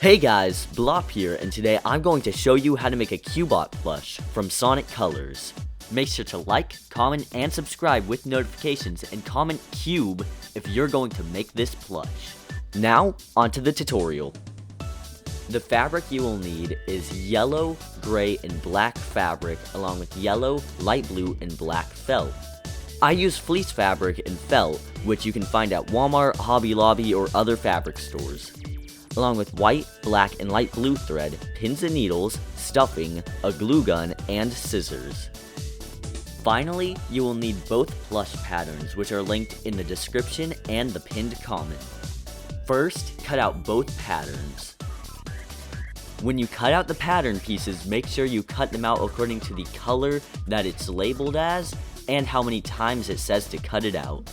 Hey guys, Blop here, and today I'm going to show you how to make a Cubot plush from Sonic Colors. Make sure to like, comment, and subscribe with notifications, and comment Cube if you're going to make this plush. Now, onto the tutorial. The fabric you will need is yellow, gray, and black fabric, along with yellow, light blue, and black felt. I use fleece fabric and felt, which you can find at Walmart, Hobby Lobby, or other fabric stores, along with white, black, and light blue thread, pins and needles, stuffing, a glue gun, and scissors. Finally, you will need both plush patterns, which are linked in the description and the pinned comment. First, cut out both patterns. When you cut out the pattern pieces, make sure you cut them out according to the color that it's labeled as and how many times it says to cut it out.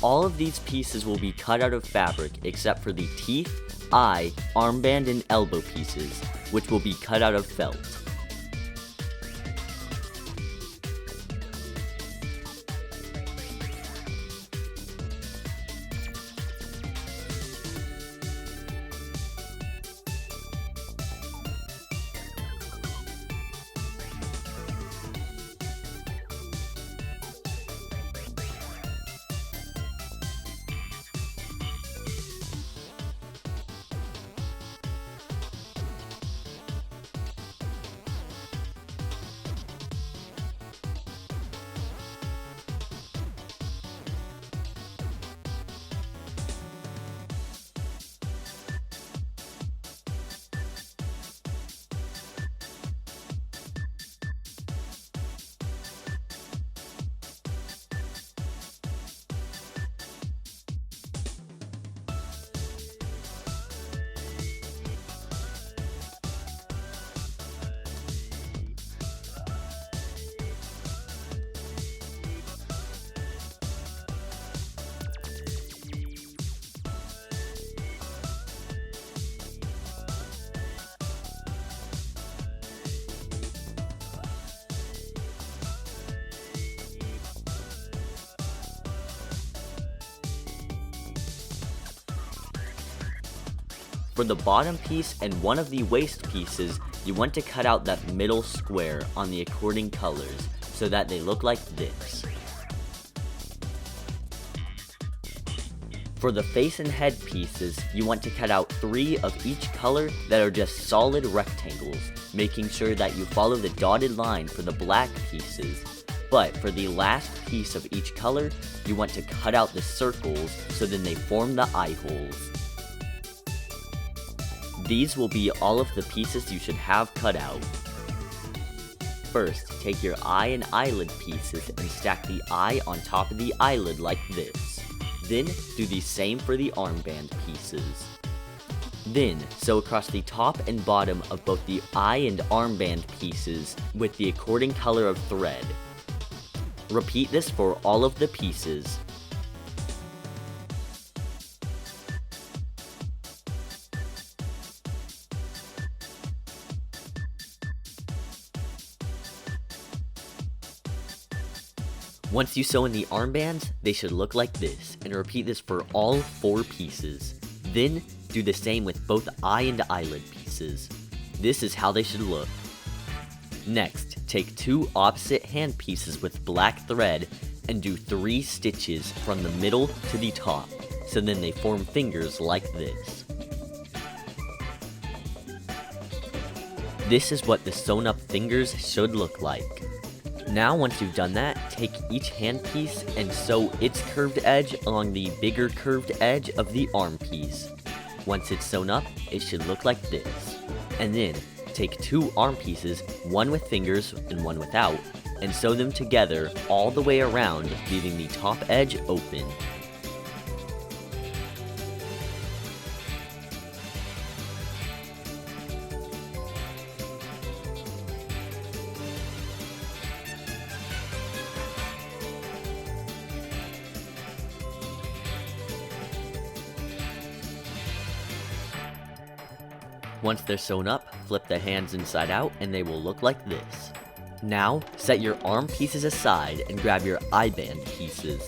All of these pieces will be cut out of fabric except for the teeth, eye, armband, and elbow pieces, which will be cut out of felt. For the bottom piece and one of the waist pieces, you want to cut out that middle square on the according colors so that they look like this. For the face and head pieces, you want to cut out 3 of each color that are just solid rectangles, making sure that you follow the dotted line for the black pieces. But for the last piece of each color, you want to cut out the circles so then they form the eye holes. These will be all of the pieces you should have cut out. First, take your eye and eyelid pieces and stack the eye on top of the eyelid like this. Then, do the same for the armband pieces. Then, sew across the top and bottom of both the eye and armband pieces with the according color of thread. Repeat this for all of the pieces. Once you sew in the armbands, they should look like this, and repeat this for all 4 pieces. Then, do the same with both eye and eyelid pieces. This is how they should look. Next, take 2 opposite hand pieces with black thread and do 3 stitches from the middle to the top, so then they form fingers like this. This is what the sewn up fingers should look like. Now once you've done that, take each hand piece and sew its curved edge along the bigger curved edge of the arm piece. Once it's sewn up, it should look like this. And then, take 2 arm pieces, one with fingers and one without, and sew them together all the way around, leaving the top edge open. Once they're sewn up, flip the hands inside out and they will look like this. Now, set your arm pieces aside and grab your eye band pieces.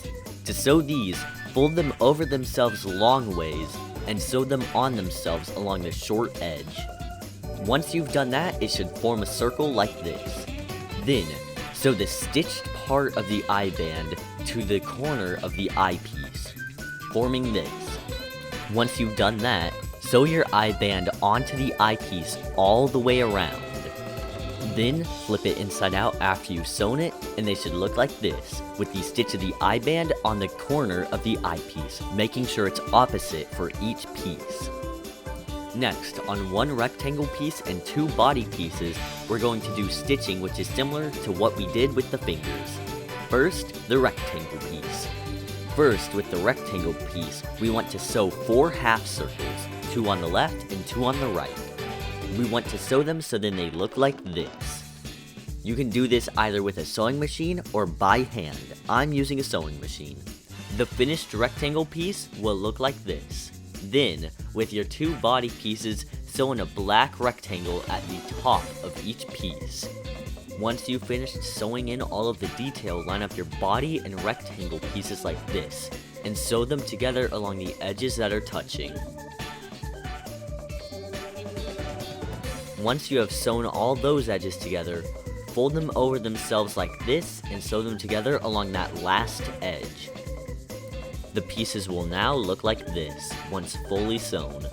To sew these, fold them over themselves long ways, and sew them on themselves along the short edge. Once you've done that, it should form a circle like this. Then, sew the stitched part of the eye band to the corner of the eyepiece, forming this. Once you've done that, sew your eye band onto the eyepiece all the way around. Then, flip it inside out after you've sewn it, and they should look like this, with the stitch of the eye band on the corner of the eyepiece, making sure it's opposite for each piece. Next, on one rectangle piece and two body pieces, we're going to do stitching which is similar to what we did with the fingers. First, the rectangle piece. First, with the rectangle piece, we want to sew 4 half circles, 2 on the left and 2 on the right. We want to sew them so then they look like this. You can do this either with a sewing machine or by hand. I'm using a sewing machine. The finished rectangle piece will look like this. Then, with your 2 body pieces, sew in a black rectangle at the top of each piece. Once you've finished sewing in all of the detail, line up your body and rectangle pieces like this, and sew them together along the edges that are touching. Once you have sewn all those edges together, fold them over themselves like this and sew them together along that last edge. The pieces will now look like this, once fully sewn.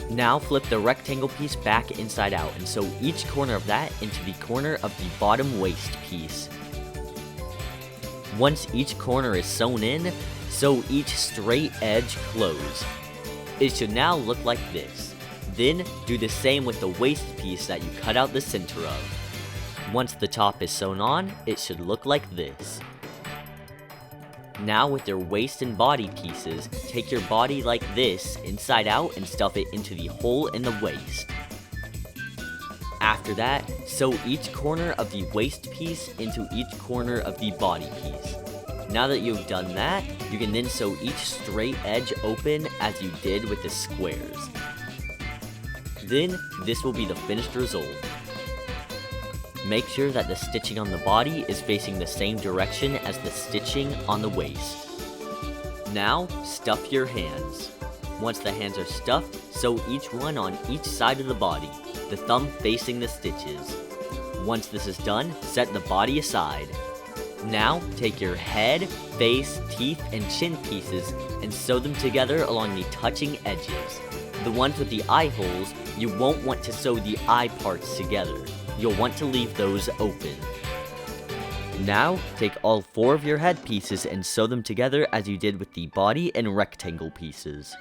Now flip the rectangle piece back inside out and sew each corner of that into the corner of the bottom waist piece. Once each corner is sewn in, sew each straight edge closed. It should now look like this. Then, do the same with the waist piece that you cut out the center of. Once the top is sewn on, it should look like this. Now with your waist and body pieces, take your body like this, inside out, and stuff it into the hole in the waist. After that, sew each corner of the waist piece into each corner of the body piece. Now that you've done that, you can then sew each straight edge open as you did with the squares. Then, this will be the finished result. Make sure that the stitching on the body is facing the same direction as the stitching on the waist. Now, stuff your hands. Once the hands are stuffed, sew each one on each side of the body, the thumb facing the stitches. Once this is done, set the body aside. Now, take your head, face, teeth, and chin pieces and sew them together along the touching edges. The ones with the eye holes, you won't want to sew the eye parts together. You'll want to leave those open. Now, take all 4 of your head pieces and sew them together as you did with the body and rectangle pieces.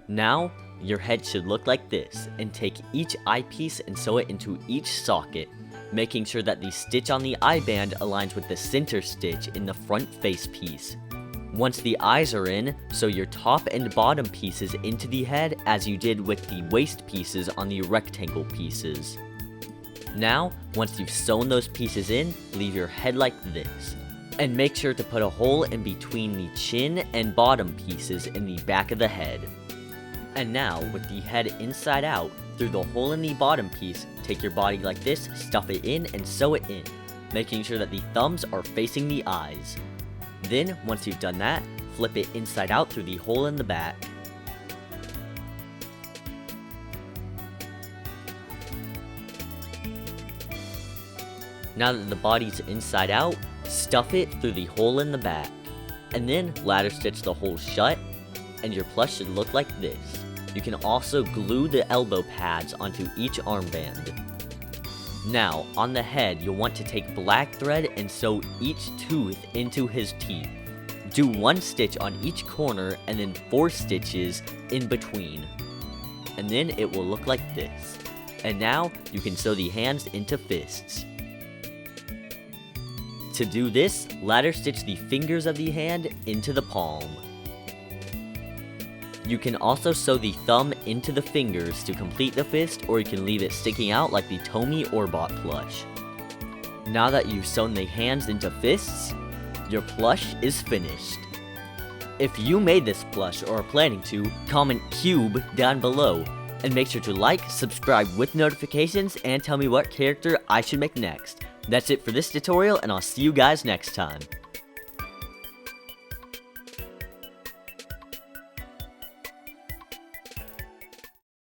Now, your head should look like this, and take each eye piece and sew it into each socket, making sure that the stitch on the eye band aligns with the center stitch in the front face piece. Once the eyes are in, sew your top and bottom pieces into the head as you did with the waist pieces on the rectangle pieces. Now, once you've sewn those pieces in, leave your head like this. And make sure to put a hole in between the chin and bottom pieces in the back of the head. And now, with the head inside out, through the hole in the bottom piece, take your body like this, stuff it in, and sew it in, making sure that the thumbs are facing the eyes. Then, once you've done that, flip it inside out through the hole in the back. Now that the body's inside out, stuff it through the hole in the back. And then ladder stitch the hole shut, and your plush should look like this. You can also glue the elbow pads onto each armband. Now, on the head, you'll want to take black thread and sew each tooth into his teeth. Do 1 stitch on each corner and then 4 stitches in between. And then it will look like this. And now, you can sew the hands into fists. To do this, ladder stitch the fingers of the hand into the palm. You can also sew the thumb into the fingers to complete the fist, or you can leave it sticking out like the Tommy Orbot plush. Now that you've sewn the hands into fists, your plush is finished. If you made this plush or are planning to, comment Cube down below, and make sure to like, subscribe with notifications, and tell me what character I should make next. That's it for this tutorial, and I'll see you guys next time.